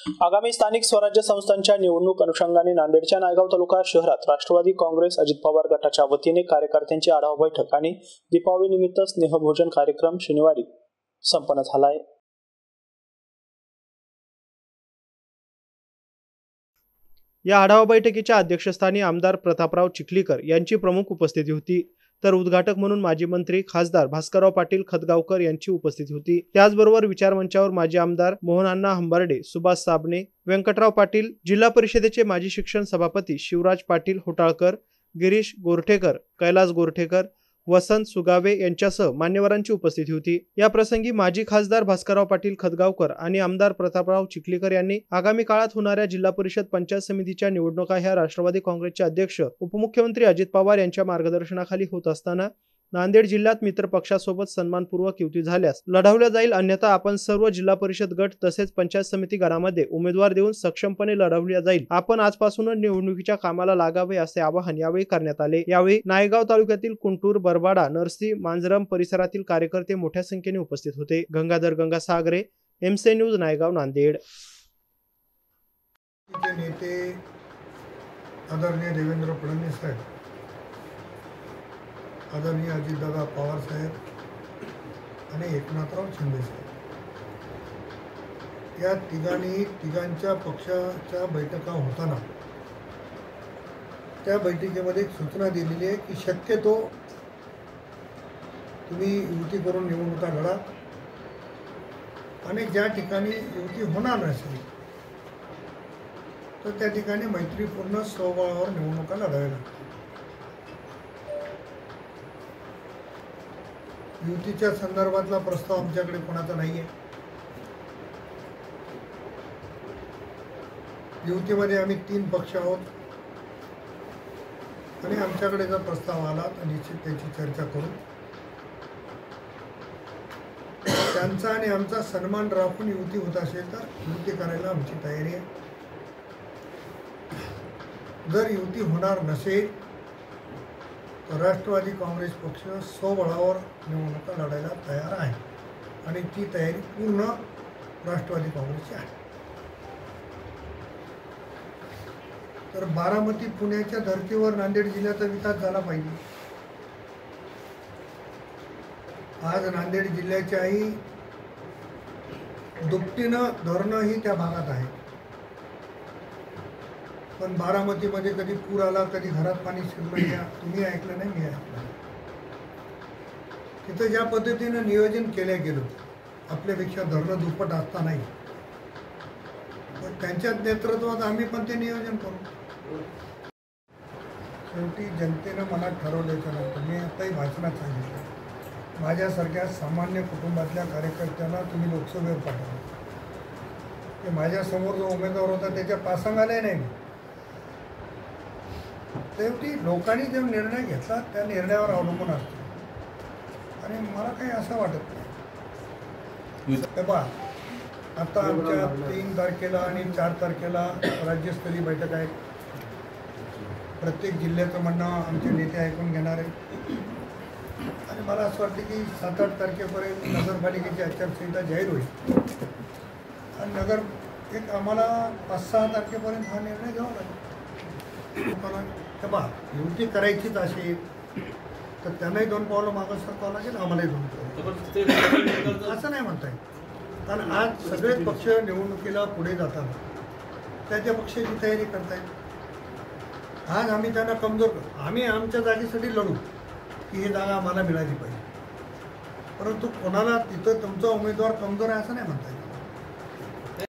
आगामी स्थानिक स्वराज्य संस्थांच्या निवडणूक अनुषंगाने नांदेडच्या नायगाव तालुका शहरात राष्ट्रवादी काँग्रेस अजित पवार गटाच्या वतीने कार्यकर्त्यांची आढावा बैठक आणि दीपावली निमित्त स्नेहभोजन कार्यक्रम शनिवारी संपन्न झाला आहे। या आढावा बैठकीच्या अध्यक्षस्थानी आमदार प्रतापराव चिखलीकर यांची प्रमुख उपस्थिती होती, तर उद्घाटक म्हणून माजी मंत्री खासदार भास्करराव पाटील खतगावकर यांची उपस्थिती होती। त्याचबरोबर विचारमंचावर माजी आमदार मोहनअण्णा हंबर्डे, सुभाष साबणे, व्यंकटराव पाटील, जिल्हा परिषदेचे माजी शिक्षण सभापती शिवराज पाटील होटाळकर, गिरीश गोरठेकर, कैलास गोरठेकर, वसंत सुगावे यांच्यासह मान्यवरांची उपस्थिती होती। या प्रसंगी माजी खासदार भास्करराव पाटील खतगावकर आणि आमदार प्रतापराव चिखलीकर यांनी आगामी काळात होणाऱ्या जिल्हा परिषद पंचायत समितीच्या निवडणुका ह्या राष्ट्रवादी काँग्रेसचे अध्यक्ष उपमुख्यमंत्री अजित पवार यांच्या मार्गदर्शनाखाली होत असताना नांदेड जिल्ह्यात मित्र पक्षासोबत सन्मानपूर्वक युती झाल्यास लढवल्या जाईल, अन्यथा आपण सर्व जिल्हा परिषद गट तसेच पंचायत समिती गणामध्ये उमेदवार देऊन सक्षमपणे लढवल्या जाईल। आपण आजपासूनच निवडणुकीच्या कामाला लागावे असे आवाहन यावेळी करण्यात आले। यावेळी नायगाव तालुक्यातील कुंटूर, बरबाडा, नरसी, मांजरम परिसरातील कार्यकर्ते मोठ्या संख्येने उपस्थित होते। Gangadhar Gangasagare, MC news, Naigaon, Nanded. नेते आदरणीय देवेंद्र फडणवीस साहेब, आदरणीय अजितदादा पवार साहेब आणि एकनाथराव शिंदे साहेब या तिघांच्या पक्षाच्या बैठका होताना त्या बैठकीमध्ये एक सूचना दिलेली आहे की शक्यतो तुम्ही युती करून निवडणुका लढा आणि ज्या ठिकाणी युती होणार नसेल तर त्या ठिकाणी मैत्रीपूर्ण स्वबळावर निवडणुका लढाव्या लागतात। युतीच्या संदर्भातला प्रस्ताव आमच्याकडे कोणाचा नाही आहे। युतीमध्ये आम्ही 3 पक्ष आहोत आणि आमच्याकडे जर प्रस्ताव आला तर निश्चित त्याची चर्चा करू। त्यांचा आणि आमचा सन्मान राखून युती होत असेल तर युती करायला आमची तयारी आहे। जर युती होणार नसेल राष्ट्रवादी काँग्रेस पक्ष स्वबळावर निवडणुका लढायला तयार आहे आणि ती तयारी पूर्ण राष्ट्रवादी काँग्रेसची आहे। तर बारामती, पुण्याच्या धर्तीवर नांदेड जिल्ह्याचा विकास झाला पाहिजे। आज नांदेड जिल्ह्याच्याही दुपटीनं धरणंही त्या भागात आहे, पण बारामतीमध्ये कधी पूर आला, कधी घरात पाणी शिरलं, या तुम्ही ऐकलं नाही, मी ऐकलं। तिथं ज्या पद्धतीनं नियोजन केलं गेलं, आपल्यापेक्षा धरणं दुप्पट असतानाही, पण त्यांच्या नेतृत्वात आम्ही पण ते नियोजन करू। शेवटी जनतेनं मनात ठरवल्याच्या नंतर मी आताही भाषणात सांगितलं, माझ्यासारख्या सामान्य कुटुंबातल्या कार्यकर्त्यांना तुम्ही लोकसभेवर पाठवा। की माझ्यासमोर जो उमेदवार होता त्याच्या पासंगाला नाही, शेवटी लोकांनी जो निर्णय घेतला त्या निर्णयावर अवलंबून असतो आणि मला काही असं वाटत नाही। तेव्हा आता आमच्या 3 तारखेला आणि 4 तारखेला राज्यस्तरीय बैठक आहे। प्रत्येक जिल्ह्याचं म्हणणं आमचे नेते ऐकून घेणार आहे आणि मला असं वाटतं की 7-8 तारखेपर्यंत नगरपालिकेची आचारसंहिता जाहीर होईल आणि एक आम्हाला 5-6 तारखेपर्यंत हा निर्णय घ्यावा लागेल। तेव्हा युती करायचीच असेल तर त्यांनाही 2 पावलं मागं सरकावं लागेल, आम्हालाही 2 पावलं, असं नाही म्हणता येईल। कारण आज सगळेच पक्ष निवडणुकीला पुढे जातात, त्याच्या पक्षाची तयारी करतायत। आज आम्ही त्यांना कमजोर करू, आम्ही आमच्या जागेसाठी लढू की ही जागा आम्हाला मिळाली पाहिजे, परंतु कोणाला तिथं तुमचा उमेदवार कमजोर आहे असं नाही म्हणता येईल।